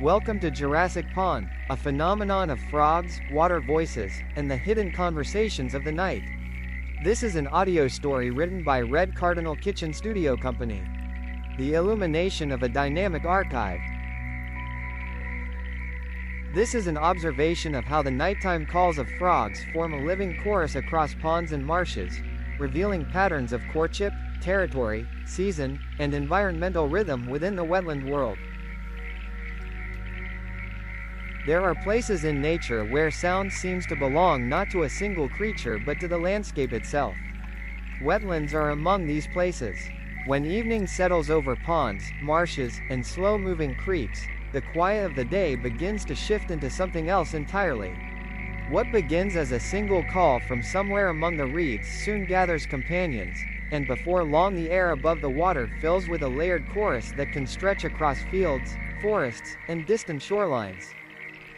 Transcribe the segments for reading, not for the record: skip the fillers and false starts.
Welcome to Jurassic Pond, a phenomenon of frogs, water voices, and the hidden conversations of the night. This is an audio story written by Red Cardinal Kitchen Studio Company. The illumination of a dynamic archive. This is an observation of how the nighttime calls of frogs form a living chorus across ponds and marshes, revealing patterns of courtship, territory, season, and environmental rhythm within the wetland world. There are places in nature where sound seems to belong not to a single creature but to the landscape itself. Wetlands are among these places. When evening settles over ponds, marshes, and slow-moving creeks, the quiet of the day begins to shift into something else entirely. What begins as a single call from somewhere among the reeds soon gathers companions, and before long the air above the water fills with a layered chorus that can stretch across fields, forests, and distant shorelines.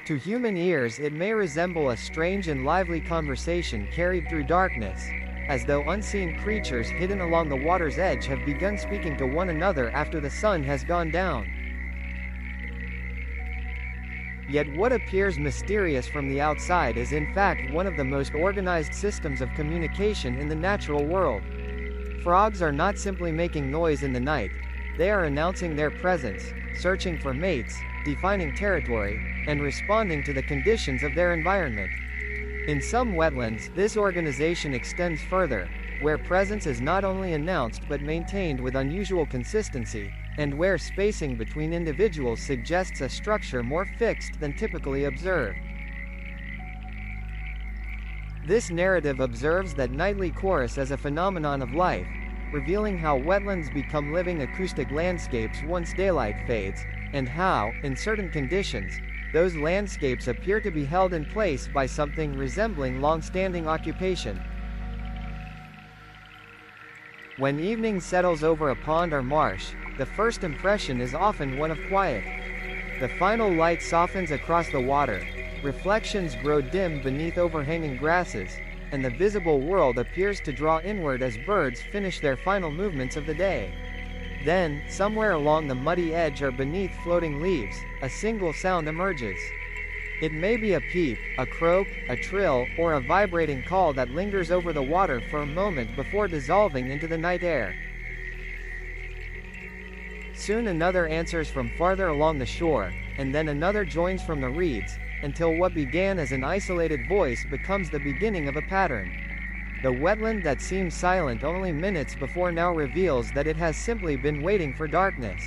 To human ears it may resemble a strange and lively conversation carried through darkness, as though unseen creatures hidden along the water's edge have begun speaking to one another after the sun has gone down. Yet what appears mysterious from the outside is in fact one of the most organized systems of communication in the natural world. Frogs are not simply making noise in the night, they are announcing their presence, searching for mates, defining territory, and responding to the conditions of their environment. In some wetlands, this organization extends further, where presence is not only announced but maintained with unusual consistency, and where spacing between individuals suggests a structure more fixed than typically observed. This narrative observes that nightly chorus as a phenomenon of life, revealing how wetlands become living acoustic landscapes once daylight fades, and how, in certain conditions, those landscapes appear to be held in place by something resembling long-standing occupation. When evening settles over a pond or marsh, the first impression is often one of quiet. The final light softens across the water, reflections grow dim beneath overhanging grasses, and the visible world appears to draw inward as birds finish their final movements of the day. Then, somewhere along the muddy edge or beneath floating leaves, a single sound emerges. It may be a peep, a croak, a trill, or a vibrating call that lingers over the water for a moment before dissolving into the night air. Soon another answers from farther along the shore, and then another joins from the reeds, until what began as an isolated voice becomes the beginning of a pattern. The wetland that seemed silent only minutes before now reveals that it has simply been waiting for darkness.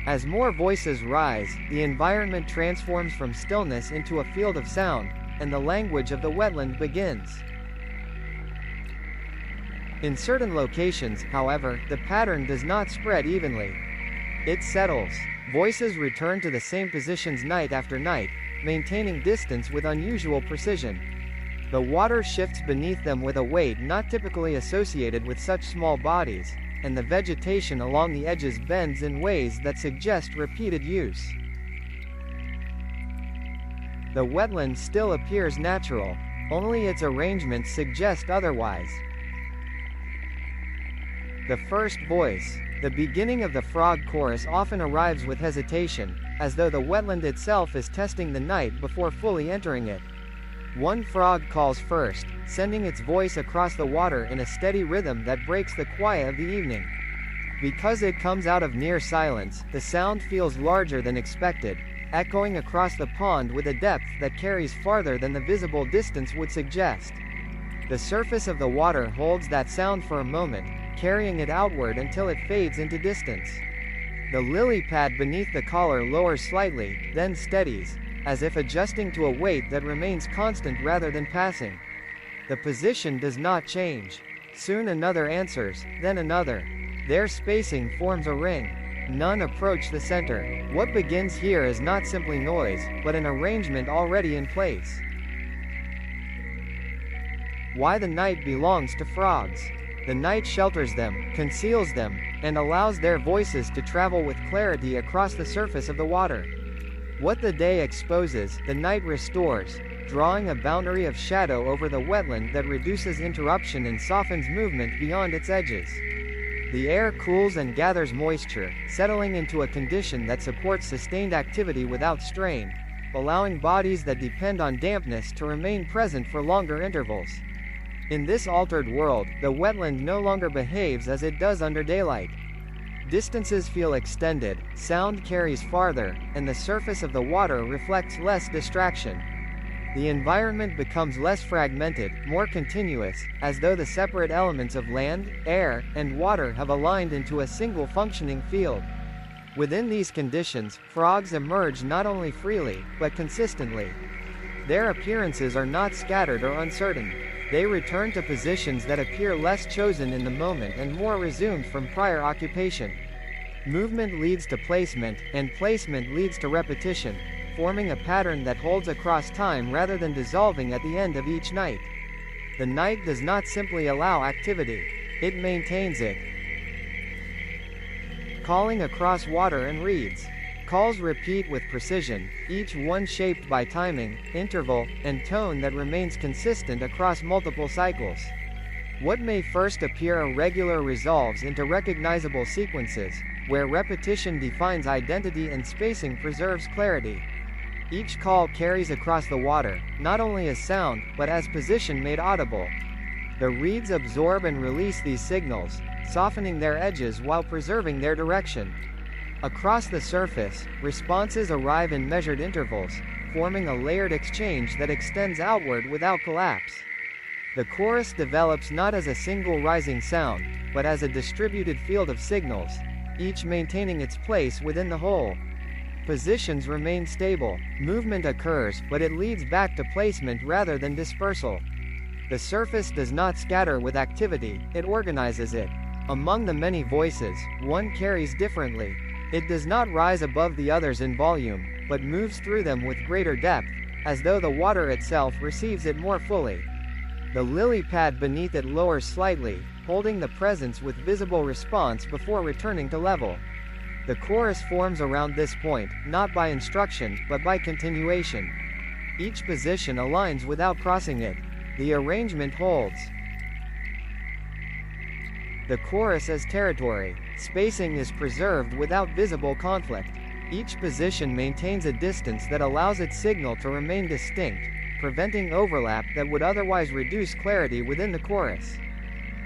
As more voices rise, the environment transforms from stillness into a field of sound, and the language of the wetland begins. In certain locations, however, the pattern does not spread evenly. It settles. Voices return to the same positions night after night, maintaining distance with unusual precision. The water shifts beneath them with a weight not typically associated with such small bodies, and the vegetation along the edges bends in ways that suggest repeated use. The wetland still appears natural, only its arrangements suggest otherwise. The first voice, the beginning of the frog chorus, often arrives with hesitation, as though the wetland itself is testing the night before fully entering it. One frog calls first, sending its voice across the water in a steady rhythm that breaks the quiet of the evening. Because it comes out of near silence, the sound feels larger than expected, echoing across the pond with a depth that carries farther than the visible distance would suggest. The surface of the water holds that sound for a moment, carrying it outward until it fades into distance. The lily pad beneath the collar lowers slightly, then steadies, as if adjusting to a weight that remains constant rather than passing. The position does not change. Soon another answers, then another. Their spacing forms a ring. None approach the center. What begins here is not simply noise, but an arrangement already in place. Why the night belongs to frogs. The night shelters them, conceals them, and allows their voices to travel with clarity across the surface of the water. What the day exposes, the night restores, drawing a boundary of shadow over the wetland that reduces interruption and softens movement beyond its edges. The air cools and gathers moisture, settling into a condition that supports sustained activity without strain, allowing bodies that depend on dampness to remain present for longer intervals. In this altered world, the wetland no longer behaves as it does under daylight. Distances feel extended, sound carries farther, and the surface of the water reflects less distraction. The environment becomes less fragmented, more continuous, as though the separate elements of land, air, and water have aligned into a single functioning field. Within these conditions, frogs emerge not only freely, but consistently. Their appearances are not scattered or uncertain. They return to positions that appear less chosen in the moment and more resumed from prior occupation. Movement leads to placement, and placement leads to repetition, forming a pattern that holds across time rather than dissolving at the end of each night. The night does not simply allow activity, it maintains it. Calling across water and reeds. Calls repeat with precision, each one shaped by timing, interval, and tone that remains consistent across multiple cycles. What may first appear irregular resolves into recognizable sequences, where repetition defines identity and spacing preserves clarity. Each call carries across the water, not only as sound, but as position made audible. The reeds absorb and release these signals, softening their edges while preserving their direction. Across the surface, responses arrive in measured intervals, forming a layered exchange that extends outward without collapse. The chorus develops not as a single rising sound, but as a distributed field of signals, each maintaining its place within the whole. Positions remain stable, movement occurs, but it leads back to placement rather than dispersal. The surface does not scatter with activity, it organizes it. Among the many voices, one carries differently. It does not rise above the others in volume, but moves through them with greater depth, as though the water itself receives it more fully. The lily pad beneath it lowers slightly, holding the presence with visible response before returning to level. The chorus forms around this point, not by instruction, but by continuation. Each position aligns without crossing it. The arrangement holds. The chorus as territory. Spacing is preserved without visible conflict. Each position maintains a distance that allows its signal to remain distinct, preventing overlap that would otherwise reduce clarity within the chorus.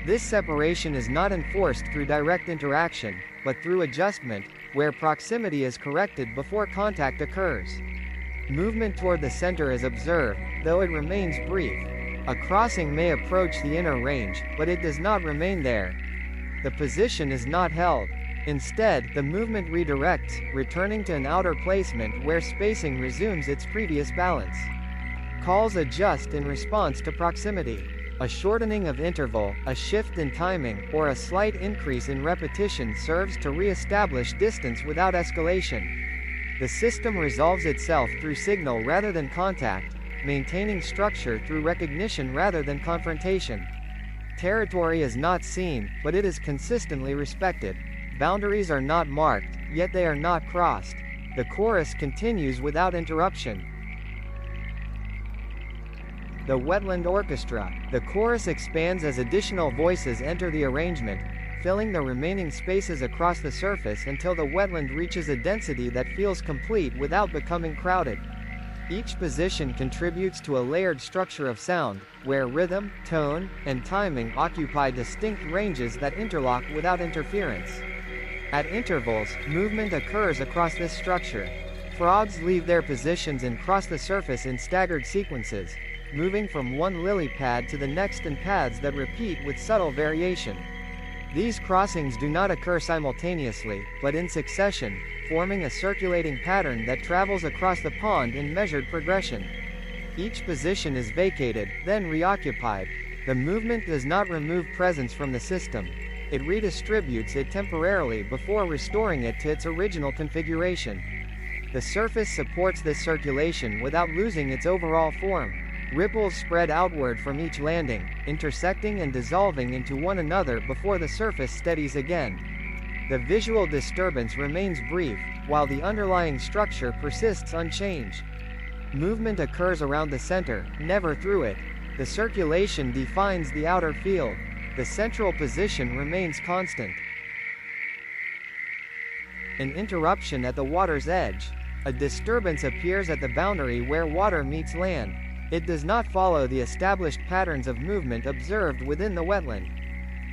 This separation is not enforced through direct interaction, but through adjustment, where proximity is corrected before contact occurs. Movement toward the center is observed, though it remains brief. A crossing may approach the inner range, but it does not remain there. The position is not held. Instead, the movement redirects, returning to an outer placement where spacing resumes its previous balance. Calls adjust in response to proximity. A shortening of interval, a shift in timing, or a slight increase in repetition serves to re-establish distance without escalation. The system resolves itself through signal rather than contact, maintaining structure through recognition rather than confrontation. Territory is not seen, but it is consistently respected. Boundaries are not marked, yet they are not crossed. The chorus continues without interruption. The wetland orchestra. The chorus expands as additional voices enter the arrangement, filling the remaining spaces across the surface until the wetland reaches a density that feels complete without becoming crowded. Each position contributes to a layered structure of sound, where rhythm, tone, and timing occupy distinct ranges that interlock without interference. At intervals, movement occurs across this structure. Frogs leave their positions and cross the surface in staggered sequences, moving from one lily pad to the next in paths that repeat with subtle variation. These crossings do not occur simultaneously, but in succession, forming a circulating pattern that travels across the pond in measured progression. Each position is vacated, then reoccupied. The movement does not remove presence from the system. It redistributes it temporarily before restoring it to its original configuration. The surface supports this circulation without losing its overall form. Ripples spread outward from each landing, intersecting and dissolving into one another before the surface steadies again. The visual disturbance remains brief, while the underlying structure persists unchanged. Movement occurs around the center, never through it. The circulation defines the outer field. The central position remains constant. An interruption at the water's edge. A disturbance appears at the boundary where water meets land. It does not follow the established patterns of movement observed within the wetland.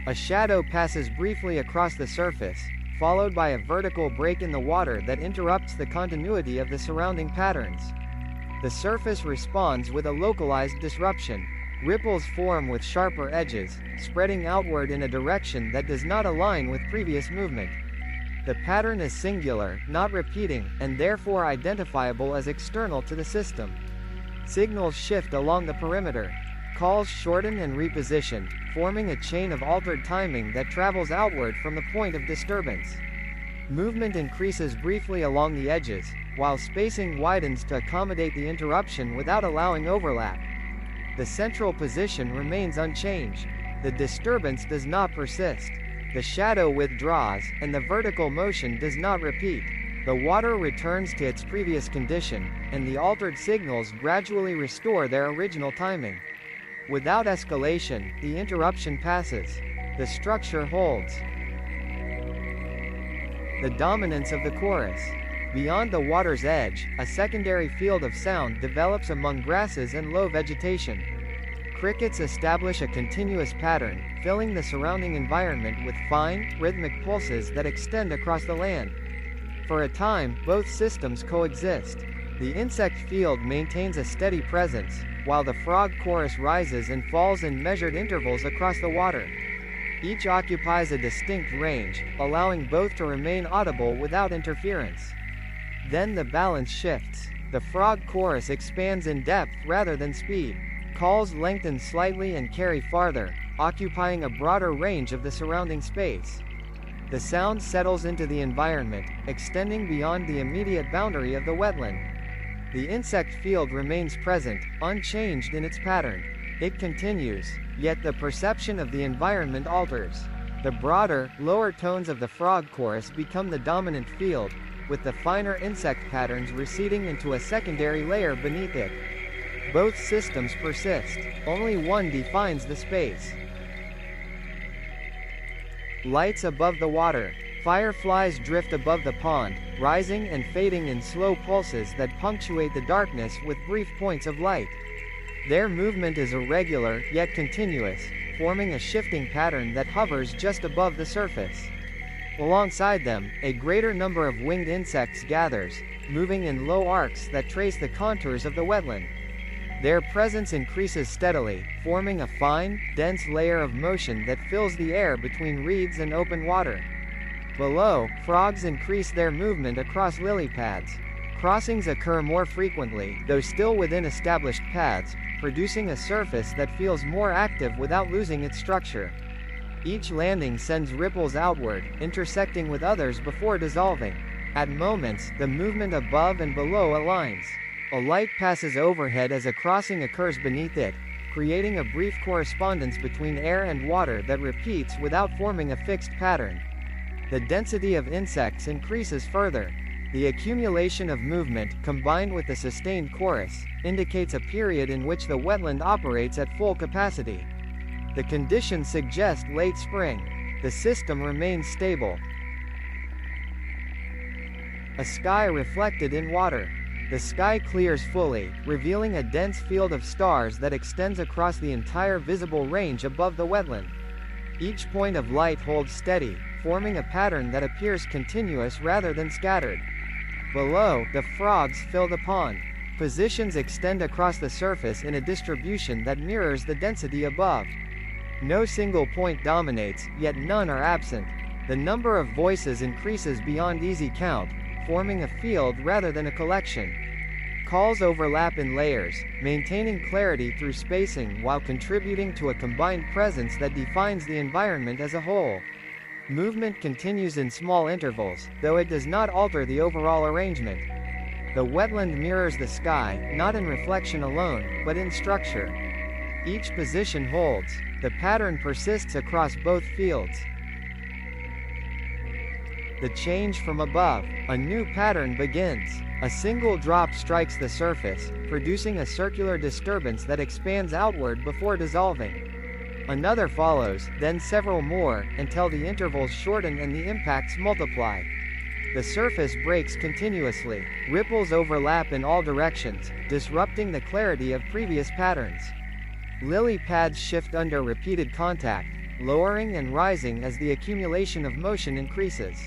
A shadow passes briefly across the surface, followed by a vertical break in the water that interrupts the continuity of the surrounding patterns. The surface responds with a localized disruption. Ripples form with sharper edges, spreading outward in a direction that does not align with previous movement. The pattern is singular, not repeating, and therefore identifiable as external to the system. Signals shift along the perimeter. Calls shorten and reposition, forming a chain of altered timing that travels outward from the point of disturbance. Movement increases briefly along the edges, while spacing widens to accommodate the interruption without allowing overlap. The central position remains unchanged. The disturbance does not persist. The shadow withdraws, and the vertical motion does not repeat. The water returns to its previous condition, and the altered signals gradually restore their original timing. Without escalation, the interruption passes. The structure holds. The dominance of the chorus. Beyond the water's edge, a secondary field of sound develops among grasses and low vegetation. Crickets establish a continuous pattern, filling the surrounding environment with fine, rhythmic pulses that extend across the land. For a time, both systems coexist. The insect field maintains a steady presence, while the frog chorus rises and falls in measured intervals across the water. Each occupies a distinct range, allowing both to remain audible without interference. Then the balance shifts. The frog chorus expands in depth rather than speed. Calls lengthen slightly and carry farther, occupying a broader range of the surrounding space. The sound settles into the environment, extending beyond the immediate boundary of the wetland. The insect field remains present, unchanged in its pattern. It continues, yet the perception of the environment alters. The broader, lower tones of the frog chorus become the dominant field, with the finer insect patterns receding into a secondary layer beneath it. Both systems persist, only one defines the space. Lights above the water. Fireflies drift above the pond, rising and fading in slow pulses that punctuate the darkness with brief points of light. Their movement is irregular, yet continuous, forming a shifting pattern that hovers just above the surface. Alongside them, a greater number of winged insects gathers, moving in low arcs that trace the contours of the wetland. Their presence increases steadily, forming a fine, dense layer of motion that fills the air between reeds and open water. Below, frogs increase their movement across lily pads. Crossings occur more frequently, though still within established paths, producing a surface that feels more active without losing its structure. Each landing sends ripples outward, intersecting with others before dissolving. At moments, the movement above and below aligns. A light passes overhead as a crossing occurs beneath it, creating a brief correspondence between air and water that repeats without forming a fixed pattern. The density of insects increases further. The accumulation of movement, combined with the sustained chorus, indicates a period in which the wetland operates at full capacity. The conditions suggest late spring. The system remains stable. A sky reflected in water. The sky clears fully, revealing a dense field of stars that extends across the entire visible range above the wetland. Each point of light holds steady, forming a pattern that appears continuous rather than scattered. Below, the frogs fill the pond. Positions extend across the surface in a distribution that mirrors the density above. No single point dominates, yet none are absent. The number of voices increases beyond easy count, forming a field rather than a collection. Calls overlap in layers, maintaining clarity through spacing while contributing to a combined presence that defines the environment as a whole. Movement continues in small intervals, though it does not alter the overall arrangement. The wetland mirrors the sky, not in reflection alone, but in structure. Each position holds. The pattern persists across both fields. The change from above. A new pattern begins. A single drop strikes the surface, producing a circular disturbance that expands outward before dissolving. Another follows, then several more, until the intervals shorten and the impacts multiply. The surface breaks continuously. Ripples overlap in all directions, disrupting the clarity of previous patterns. Lily pads shift under repeated contact, lowering and rising as the accumulation of motion increases.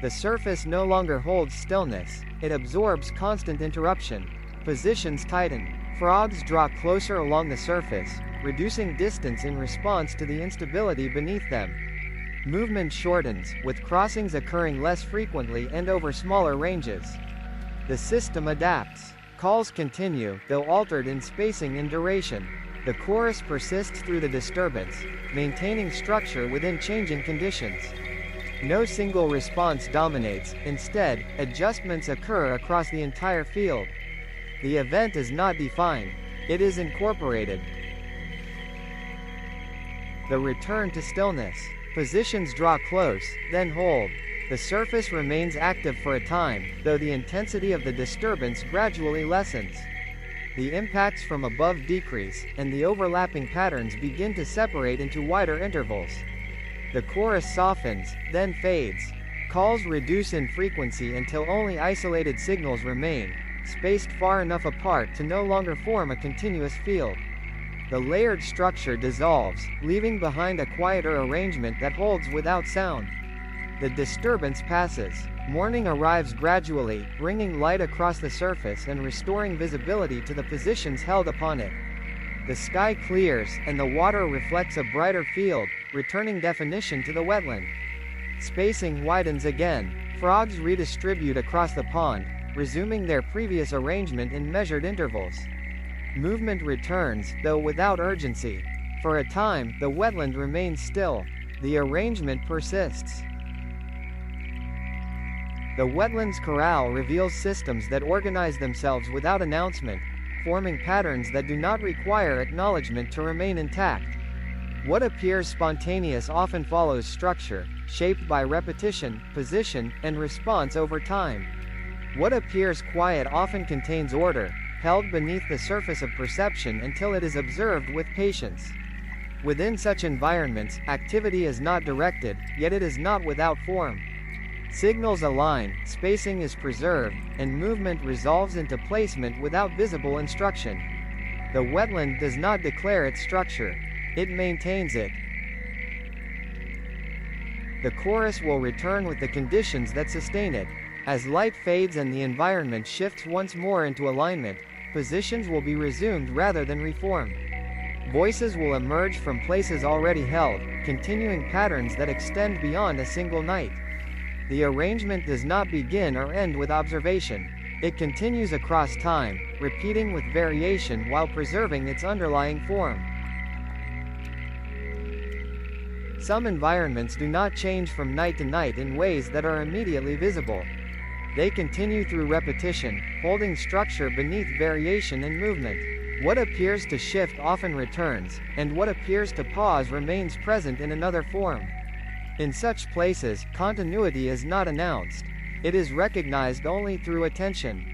The surface no longer holds stillness, it absorbs constant interruption. Positions tighten. Frogs draw closer along the surface, reducing distance in response to the instability beneath them. Movement shortens, with crossings occurring less frequently and over smaller ranges. The system adapts. Calls continue, though altered in spacing and duration. The chorus persists through the disturbance, maintaining structure within changing conditions. No single response dominates, instead, adjustments occur across the entire field. The event is not defined, it is incorporated. The return to stillness. Positions draw close, then hold. The surface remains active for a time, though the intensity of the disturbance gradually lessens. The impacts from above decrease, and the overlapping patterns begin to separate into wider intervals. The chorus softens, then fades. Calls reduce in frequency until only isolated signals remain, spaced far enough apart to no longer form a continuous field. The layered structure dissolves, leaving behind a quieter arrangement that holds without sound. The disturbance passes. Morning arrives gradually, bringing light across the surface and restoring visibility to the positions held upon it. The sky clears, and the water reflects a brighter field, returning definition to the wetland. Spacing widens again. Frogs redistribute across the pond, resuming their previous arrangement in measured intervals. Movement returns, though without urgency. For a time, the wetland remains still. The arrangement persists. The wetlands corral reveals systems that organize themselves without announcement, forming patterns that do not require acknowledgement to remain intact. What appears spontaneous often follows structure, shaped by repetition, position, and response over time. What appears quiet often contains order, held beneath the surface of perception until it is observed with patience. Within such environments, activity is not directed, yet it is not without form. Signals align, spacing is preserved, and movement resolves into placement without visible instruction. The wetland does not declare its structure, it maintains it. The chorus will return with the conditions that sustain it. As light fades and the environment shifts once more into alignment, positions will be resumed rather than reformed. Voices will emerge from places already held, continuing patterns that extend beyond a single night. The arrangement does not begin or end with observation. It continues across time, repeating with variation while preserving its underlying form. Some environments do not change from night to night in ways that are immediately visible. They continue through repetition, holding structure beneath variation and movement. What appears to shift often returns, and what appears to pause remains present in another form. In such places, continuity is not announced. It is recognized only through attention.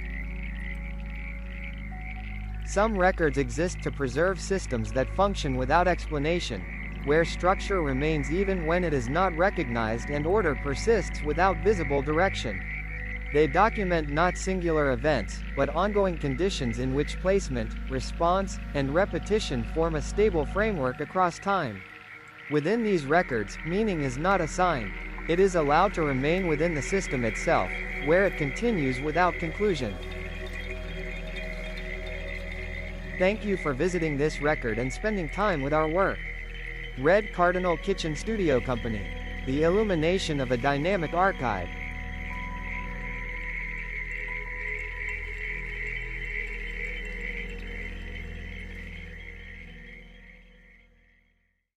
Some records exist to preserve systems that function without explanation, where structure remains even when it is not recognized and order persists without visible direction. They document not singular events, but ongoing conditions in which placement, response, and repetition form a stable framework across time. Within these records, meaning is not assigned. It is allowed to remain within the system itself, where it continues without conclusion. Thank you for visiting this record and spending time with our work. Red Cardinal Kitchen Studio Company. The illumination of a dynamic archive.